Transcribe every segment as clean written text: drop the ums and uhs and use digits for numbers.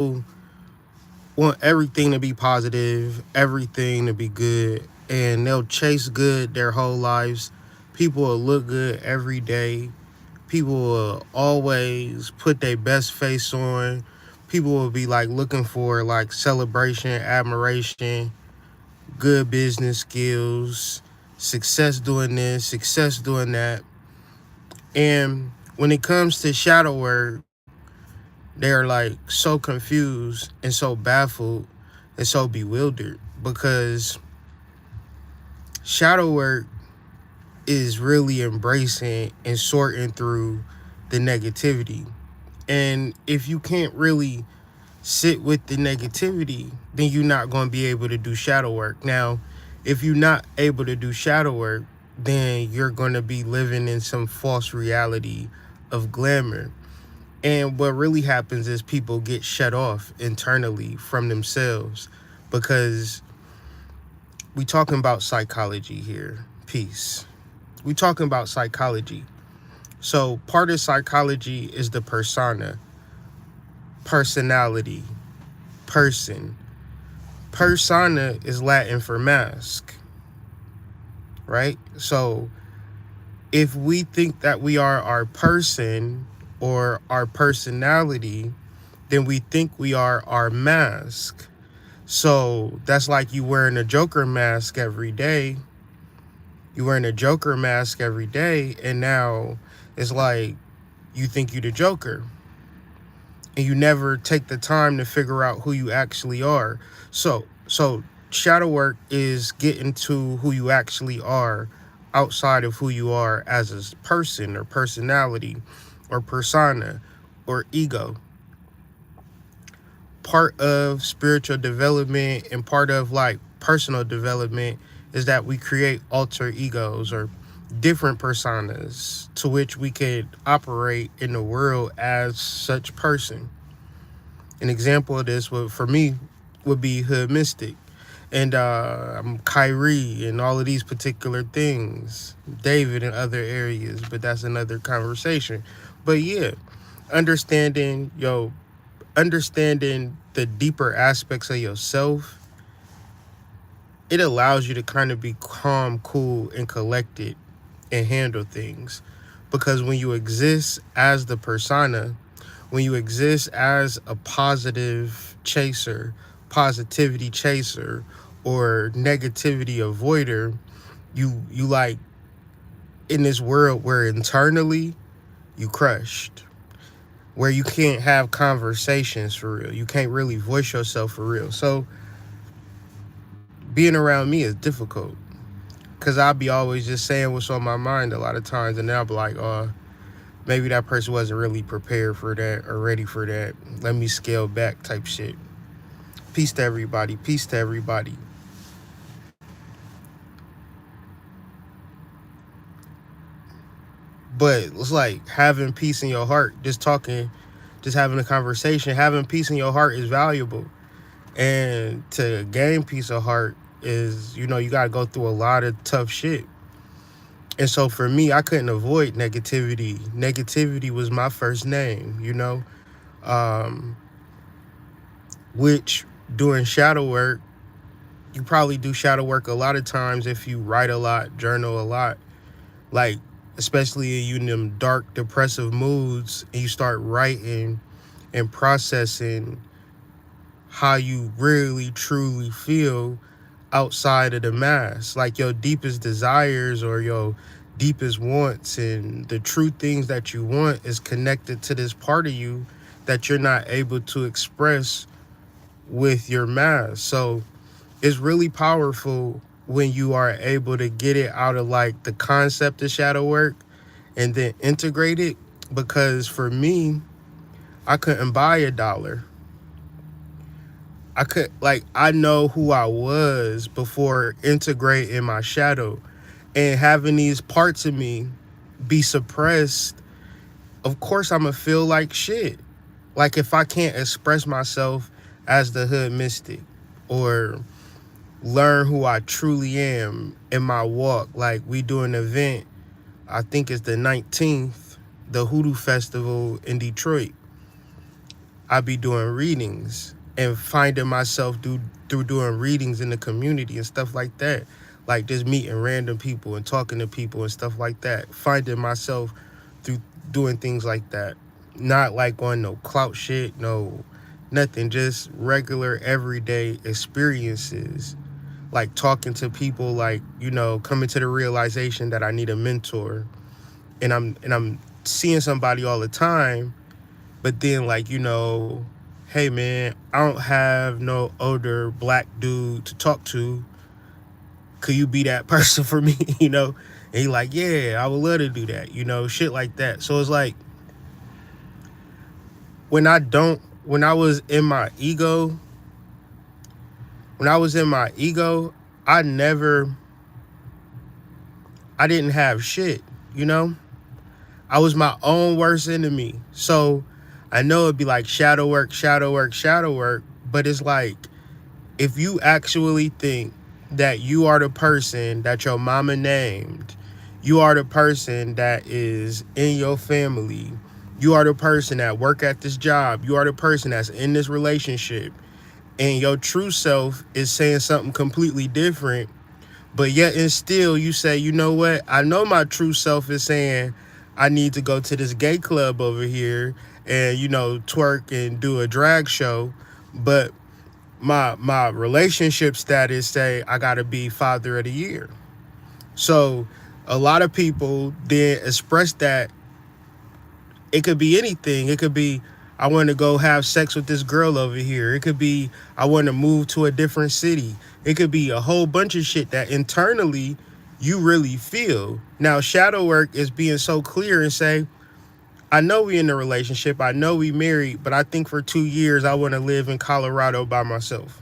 want everything to be positive, everything to be good, and they'll chase good their whole lives. People will look good every day. People will always put their best face on. People will be like looking for like celebration, admiration, good business skills, success doing this, success doing that. And when it comes to shadow work, they're like so confused and so baffled and so bewildered because shadow work is really embracing and sorting through the negativity. And if you can't really sit with the negativity, then you're not going to be able to do shadow work. Now, if you're not able to do shadow work, then you're going to be living in some false reality of glamour. And what really happens is people get shut off internally from themselves because we talking about psychology here. Peace. We talking about psychology. So part of psychology is the persona, personality, person. Persona is Latin for mask, right? So if we think that we are our person or our personality, then we think we are our mask. So that's like you wearing a Joker mask every day. You wearing a Joker mask every day, and now it's like you think you the Joker, and you never take the time to figure out who you actually are. So shadow work is getting to who you actually are outside of who you are as a person or personality or persona or ego. Part of spiritual development and part of like personal development is that we create alter egos or different personas to which we could operate in the world as such person. An example of this would for me would be Hood Mystic. And I'm Kyrie and all of these particular things, David in other areas, but that's another conversation. But yeah, understanding yo understanding the deeper aspects of yourself, it allows you to kind of be calm, cool, and collected and handle things. Because when you exist as the persona, when you exist as a positive chaser, positivity chaser, or negativity avoider, you like in this world where internally you crushed, where you can't have conversations for real. You can't really voice yourself for real. So being around me is difficult because I'll be always just saying what's on my mind a lot of times, and then I'll be like, oh, maybe that person wasn't really prepared for that or ready for that. Let me scale back type shit. Peace to everybody. Peace to everybody. But it's like having peace in your heart, just talking, just having a conversation, having peace in your heart is valuable. And to gain peace of heart is, you got to go through a lot of tough shit. And so for me, I couldn't avoid negativity. Negativity was my first name. Um, which doing shadow work, you probably do shadow work a lot of times if you write a lot, journal a lot. Like, especially in them dark, depressive moods, and you start writing and processing how you really, truly feel outside of the mask. Like your deepest desires or your deepest wants and the true things that you want is connected to this part of you that you're not able to express with your mask. So it's really powerful when you are able to get it out of like the concept of shadow work and then integrate it. Because for me, I couldn't buy $1. I know who I was before integrating my shadow, and having these parts of me be suppressed. Of course, I'm gonna feel like shit. Like if I can't express myself as the Hood Mystic or learn who I truly am in my walk. Like we do an event, I think it's the 19th, the Hoodoo Festival in Detroit. I be doing readings and finding myself through doing readings in the community and stuff like that. Like just meeting random people and talking to people and stuff like that. Finding myself through doing things like that. Not like on no clout shit, no nothing, just regular everyday experiences. Like talking to people, like, coming to the realization that I need a mentor. And I'm seeing somebody all the time, but then, like, hey man, I don't have no older black dude to talk to. Could you be that person for me? And he like, yeah, I would love to do that, shit like that. So it's like, when I was in my ego, I never, I didn't have shit, I was my own worst enemy. So I know it'd be like shadow work, shadow work, shadow work, but it's like, if you actually think that you are the person that your mama named, you are the person that is in your family, you are the person that work at this job, you are the person that's in this relationship, and your true self is saying something completely different, but yet and still you say, you know what, I know my true self is saying I need to go to this gay club over here and, twerk and do a drag show, but my relationship status say I gotta be father of the year. So a lot of people then express that. It could be anything. It could be, I want to go have sex with this girl over here. It could be, I want to move to a different city. It could be a whole bunch of shit that internally you really feel. Now, shadow work is being so clear and say, I know we in a relationship, I know we married, but I think for 2 years I want to live in Colorado by myself.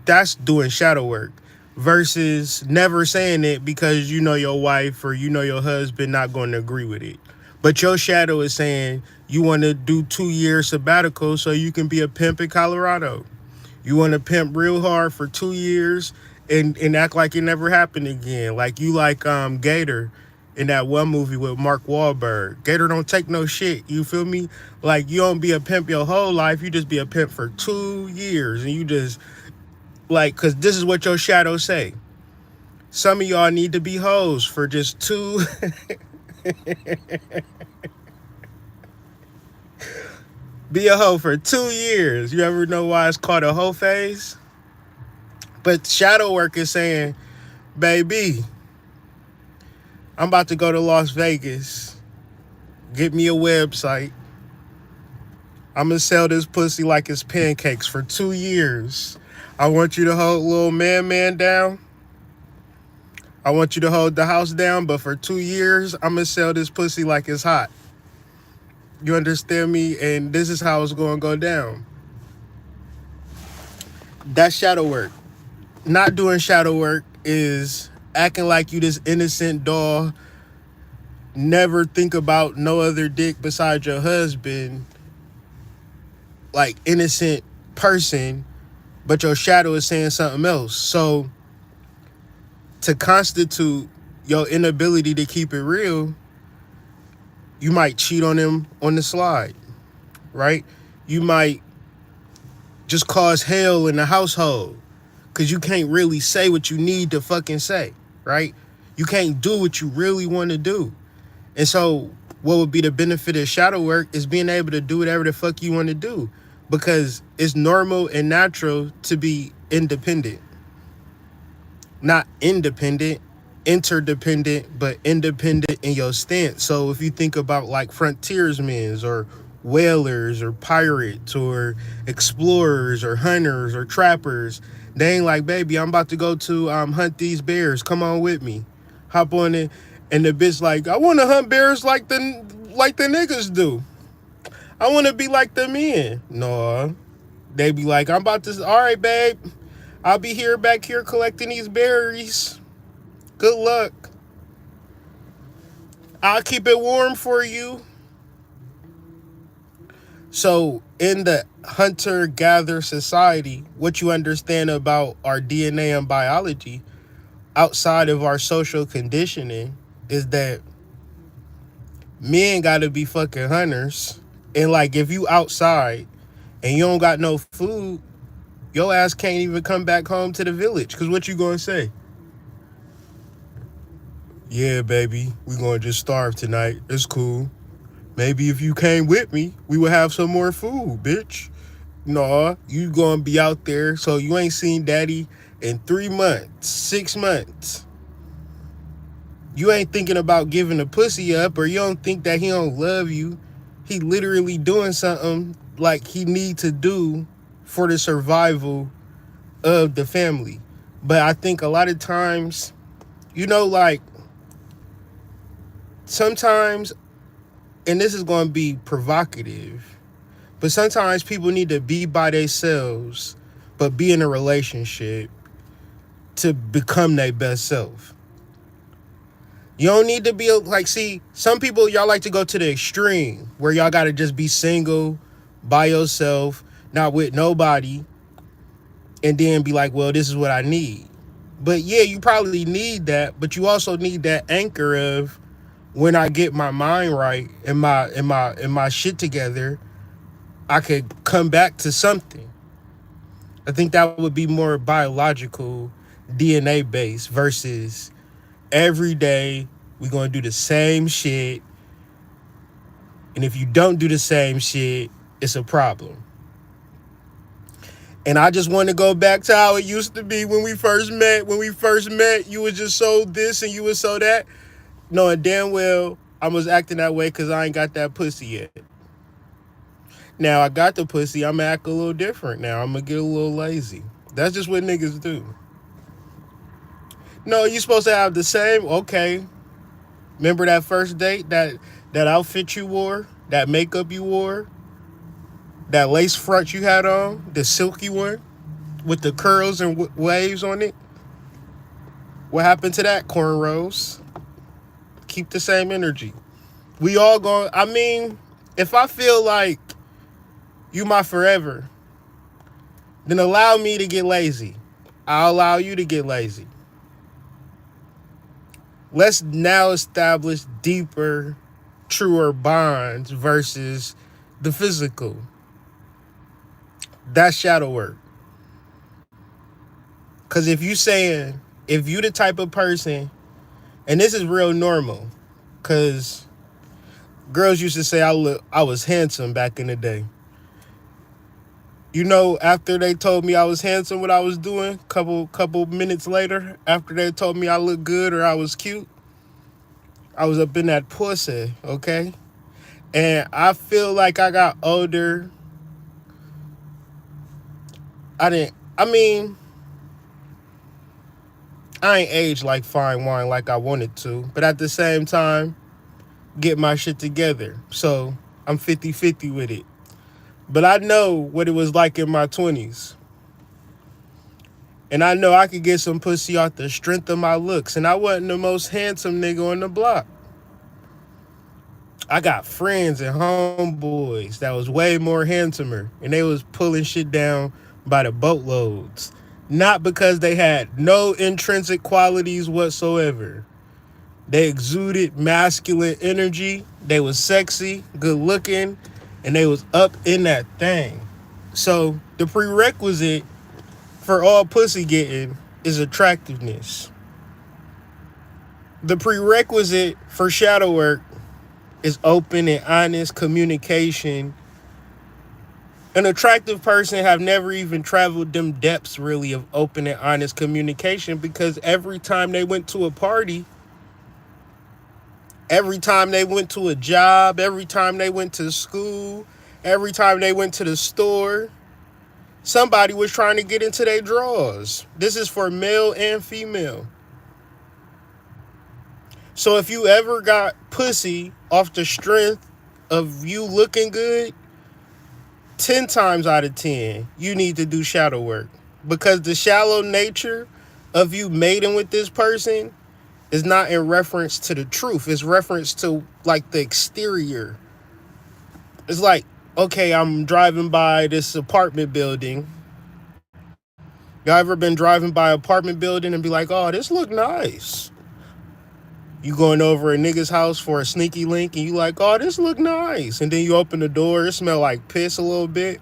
That's doing shadow work versus never saying it because your wife or your husband not going to agree with it. But your shadow is saying you want to do 2 years sabbatical so you can be a pimp in Colorado. You want to pimp real hard for 2 years and act like it never happened again. Like you like Gator in that one movie with Mark Wahlberg. Gator don't take no shit. You feel me? Like you don't be a pimp your whole life. You just be a pimp for 2 years and you just like, cause this is what your shadow say. Some of y'all need to be hoes for just 2 be a hoe for 2 years. You ever know why it's called a hoe phase? But shadow work is saying, baby, I'm about to go to Las Vegas. Get me a website. I'm going to sell this pussy like it's pancakes for 2 years. I want you to hold little man down. I want you to hold the house down, but for 2 years, I'm going to sell this pussy like it's hot. You understand me? And this is how it's going to go down. That's shadow work. Not doing shadow work is acting like you this innocent doll, never think about no other dick besides your husband, like innocent person, but your shadow is saying something else. So to constitute your inability to keep it real, you might cheat on him on the slide, right? You might just cause hell in the household because you can't really say what you need to fucking say, right? You can't do what you really want to do. And so what would be the benefit of shadow work is being able to do whatever the fuck you want to do because it's normal and natural to be independent. Not independent, interdependent, but independent in your stance. So if you think about like frontiersmen or whalers or pirates or explorers or hunters or trappers, they ain't like, baby, I'm about to go to hunt these bears. Come on with me. Hop on it. And the bitch like, I want to hunt bears like the niggas do. I want to be like the men. No, they be like, I'm about to, all right, babe. I'll be back here collecting these berries. Good luck. I'll keep it warm for you. So in the hunter-gatherer society, what you understand about our DNA and biology outside of our social conditioning is that men gotta be fucking hunters And like if you outside and you don't got no food, your ass can't even come back home to the village. Cause what you gonna say? Yeah, baby, we gonna just starve tonight. It's cool. Maybe if you came with me, we would have some more food, bitch. No, you gonna be out there, so you ain't seen daddy in 3 months, 6 months. You ain't thinking about giving the pussy up, or you don't think that he don't love you. He literally doing something like he need to do for the survival of the family. But I think a lot of times, like sometimes, and this is going to be provocative, but sometimes people need to be by themselves, but be in a relationship to become their best self. You don't need to be like, see, some people, y'all like to go to the extreme where y'all got to just be single by yourself, not with nobody, and then be like, well, this is what I need. But yeah, you probably need that, but you also need that anchor of when I get my mind right and my shit together, I could come back to something. I think that would be more biological, DNA based versus every day we're gonna do the same shit, and if you don't do the same shit, it's a problem. And I just want to go back to how it used to be when we first met. When we first met, you was just so this and you was so that, knowing damn well I was acting that way because I ain't got that pussy yet. Now I got the pussy, I'm gonna act a little different now. I'm gonna get a little lazy. That's just what niggas do. No, you supposed to have the same. Okay, remember that first date, that outfit you wore, that makeup you wore, that lace front you had on, the silky one with the curls and waves on it. What happened to that, cornrows? Keep the same energy. We all going. I mean, if I feel like you my forever, then allow me to get lazy. I'll allow you to get lazy. Let's now establish deeper, truer bonds versus the physical. That's shadow work. Because if you the type of person, and this is real normal, because girls used to say I was handsome back in the day. After they told me I was handsome, what I was doing, couple minutes later, after they told me I looked good or I was cute, I was up in that pussy, okay? And I feel like I got older. I mean, I ain't aged like fine wine like I wanted to, but at the same time, get my shit together. So I'm 50-50 with it. But I know what it was like in my 20s. And I know I could get some pussy off the strength of my looks. And I wasn't the most handsome nigga on the block. I got friends and homeboys that was way more handsomer. And they was pulling shit down by the boatloads. Not because they had no intrinsic qualities whatsoever. They exuded masculine energy. They was sexy, good looking, and they was up in that thing. So the prerequisite for all pussy getting is attractiveness. The prerequisite for shadow work is open and honest communication. An attractive person have never even traveled them depths really of open and honest communication, because every time they went to a party, every time they went to a job, every time they went to school, every time they went to the store, somebody was trying to get into their drawers. This is for male and female. So if you ever got pussy off the strength of you looking good, 10 times out of 10, you need to do shadow work. Because the shallow nature of you mating with this person is not in reference to the truth. It's reference to like the exterior. It's like, okay, I'm driving by this apartment building. Y'all ever been driving by an apartment building and be like, oh, this look nice? You going over a nigga's house for a sneaky link and you like, oh, this look nice. And then you open the door, it smell like piss a little bit.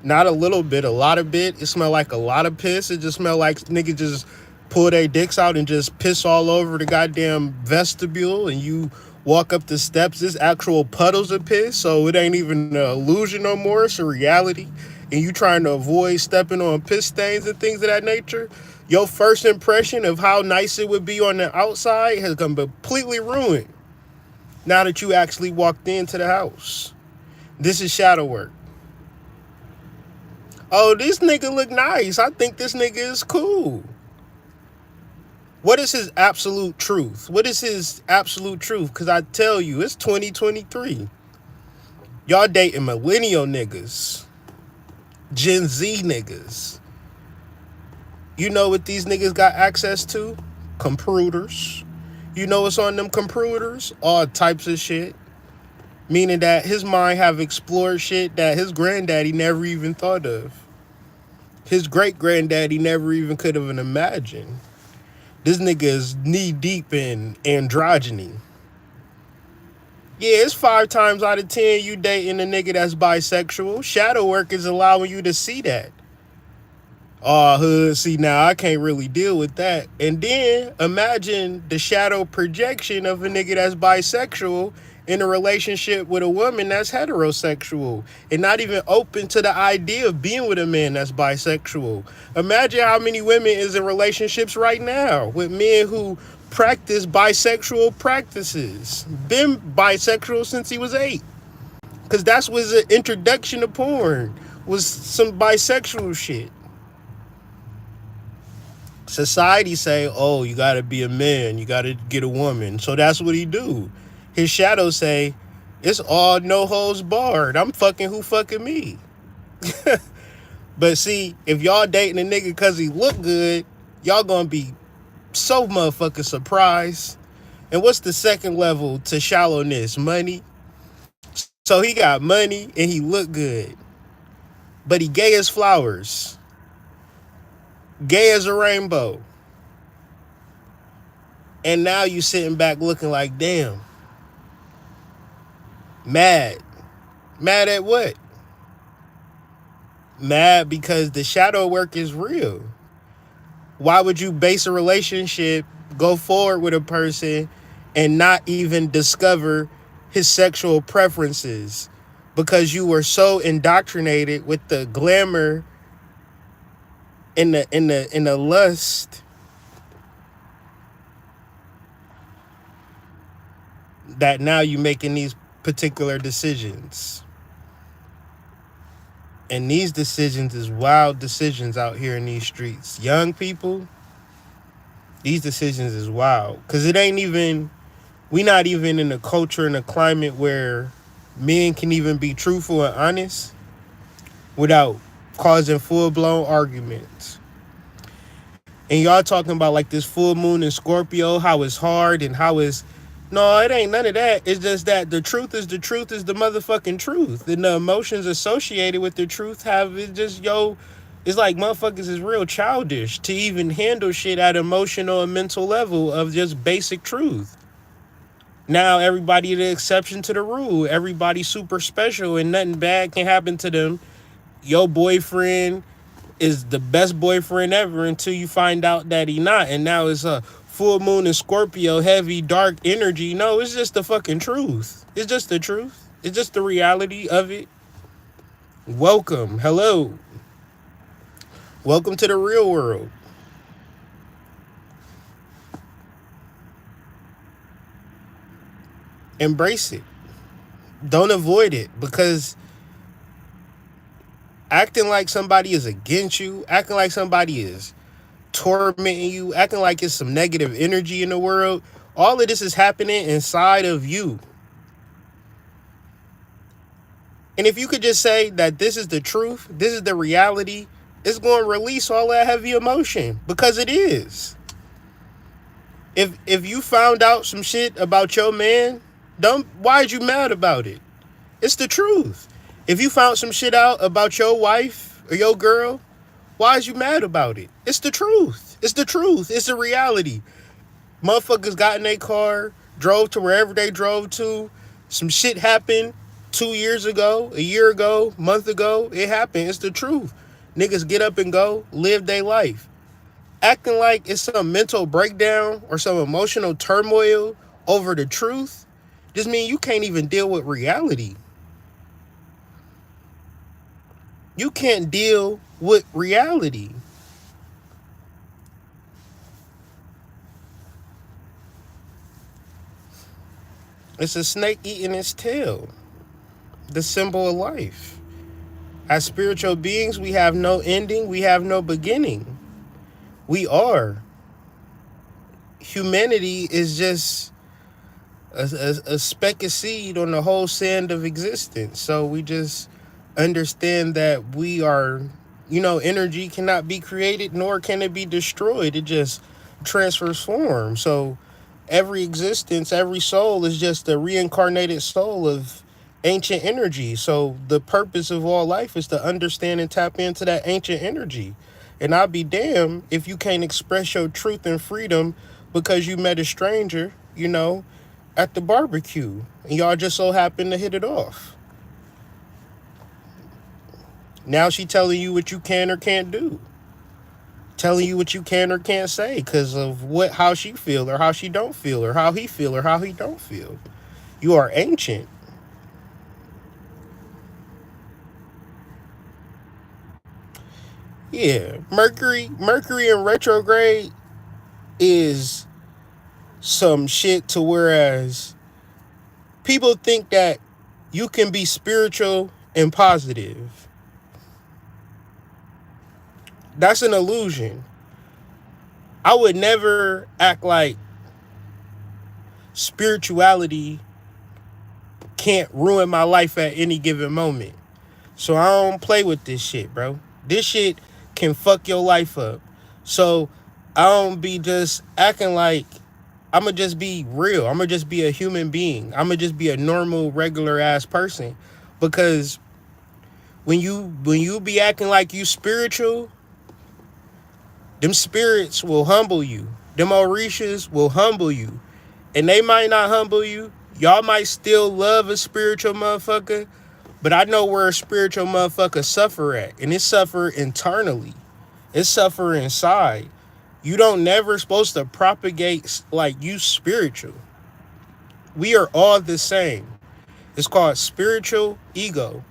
Not a little bit, a lot of bit. It smell like a lot of piss. It just smell like niggas just pull their dicks out and just piss all over the goddamn vestibule. And you walk up the steps, there's actual puddles of piss. So it ain't even an illusion no more. It's a reality. And you trying to avoid stepping on piss stains and things of that nature. Your first impression of how nice it would be on the outside has been completely ruined now that you actually walked into the house. This is shadow work. Oh, this nigga look nice. I think this nigga is cool. What is his absolute truth? What is his absolute truth? Because I tell you, it's 2023. Y'all dating millennial niggas. Gen Z niggas. You know what these niggas got access to? Computers. You know what's on them computers? All types of shit. Meaning that his mind have explored shit that his granddaddy never even thought of. His great-granddaddy never even could have imagined. This nigga is knee-deep in androgyny. Yeah, it's 5 times out of 10 you dating a nigga that's bisexual. Shadow work is allowing you to see that. Oh, hood, see, now I can't really deal with that. And then imagine the shadow projection of a nigga that's bisexual in a relationship with a woman that's heterosexual and not even open to the idea of being with a man that's bisexual. Imagine how many women is in relationships right now with men who practice bisexual practices. Been bisexual since he was 8. Because that was an introduction to porn, was some bisexual shit. Society say, oh, you gotta be a man, you gotta get a woman. So that's what he do. His shadow say, it's all no holds barred. I'm fucking who fucking me. But see, if y'all dating a nigga because he look good, y'all gonna be so motherfucking surprised. And what's the second level to shallowness? Money. So he got money and he look good. But he gay as flowers. Gay as a rainbow. And now you sitting back looking like, damn. Mad. Mad at what? Mad because the shadow work is real. Why would you base a relationship, go forward with a person, and not even discover his sexual preferences? Because you were so indoctrinated with the glamour and the lust that now you making these particular decisions. And these decisions is wild decisions out here in these streets. Young people, these decisions is wild. Because it ain't even, we not even in a culture and a climate where men can even be truthful and honest without causing full-blown arguments. And y'all talking about like this full moon in Scorpio, how it's hard and how it's... No, it ain't none of that. It's just that the truth is the motherfucking truth. And the emotions associated with the truth have it just, it's like motherfuckers is real childish to even handle shit at emotional and mental level of just basic truth. Now everybody the exception to the rule. Everybody super special and nothing bad can happen to them. Your boyfriend is the best boyfriend ever until you find out that he not. And now it's a full moon in Scorpio, heavy, dark energy. No, it's just the fucking truth. It's just the truth. It's just the reality of it. Welcome. Hello. Welcome to the real world. Embrace it. Don't avoid it, because acting like somebody is against you, acting like somebody is tormenting you, acting like it's some negative energy in the world, all of this is happening inside of you. And if you could just say that this is the truth, this is the reality, it's going to release all that heavy emotion, because it is. If you found out some shit about your man, why are you mad about it? It's the truth. If you found some shit out about your wife or your girl, why is you mad about it? It's the truth. It's the truth. It's the reality. Motherfuckers got in their car, drove to wherever they drove to. Some shit happened 2 years ago, a year ago, month ago. It happened. It's the truth. Niggas get up and go, live their life. Acting like it's some mental breakdown or some emotional turmoil over the truth just mean you can't even deal with reality. You can't deal with reality. It's a snake eating its tail. The symbol of life. As spiritual beings, we have no ending, we have no beginning. We are. Humanity is just a speck of seed on the whole sand of existence. So we just understand that we are, energy cannot be created nor can it be destroyed. It just transfers form. So every existence, every soul is just a reincarnated soul of ancient energy. So the purpose of all life is to understand and tap into that ancient energy. And I'll be damned if you can't express your truth and freedom because you met a stranger, at the barbecue and y'all just so happen to hit it off. Now she telling you what you can or can't do. Telling you what you can or can't say because of how she feel or how she don't feel or how he feel or how he don't feel. You are ancient. Yeah. Mercury in retrograde is some shit to whereas people think that you can be spiritual and positive. That's an illusion. I would never act like spirituality can't ruin my life at any given moment. So I don't play with this shit, bro. This shit can fuck your life up. So I don't be just acting like I'ma just be real. I'ma just be a human being. I'ma just be a normal, regular ass person. Because when you be acting like you spiritual, them spirits will humble you. Them Orishas will humble you. And they might not humble you. Y'all might still love a spiritual motherfucker. But I know where a spiritual motherfucker suffer at. And it suffer internally. It suffer inside. You don't never supposed to propagate like you spiritual. We are all the same. It's called spiritual ego.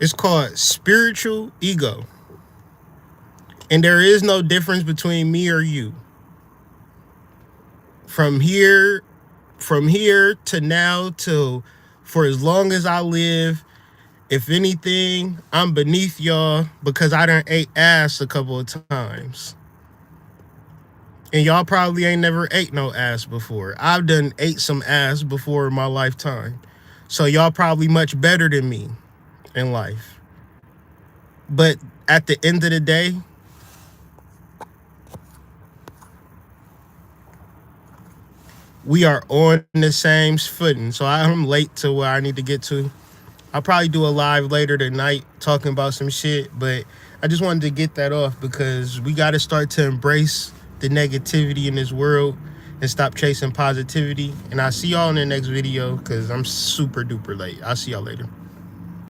It's called spiritual ego. And there is no difference between me or you. From here from here to now till for as long as I live, if anything, I'm beneath y'all because I done ate ass a couple of times. And y'all probably ain't never ate no ass before. I've done ate some ass before in my lifetime. So y'all probably much better than me in life. But at the end of the day, we are on the same footing. So I'm late to where I need to get to. I'll probably do a live later tonight talking about some shit, but I just wanted to get that off because we got to start to embrace the negativity in this world and stop chasing positivity. And I'll see y'all in the next video because I'm super duper late. I'll see y'all later.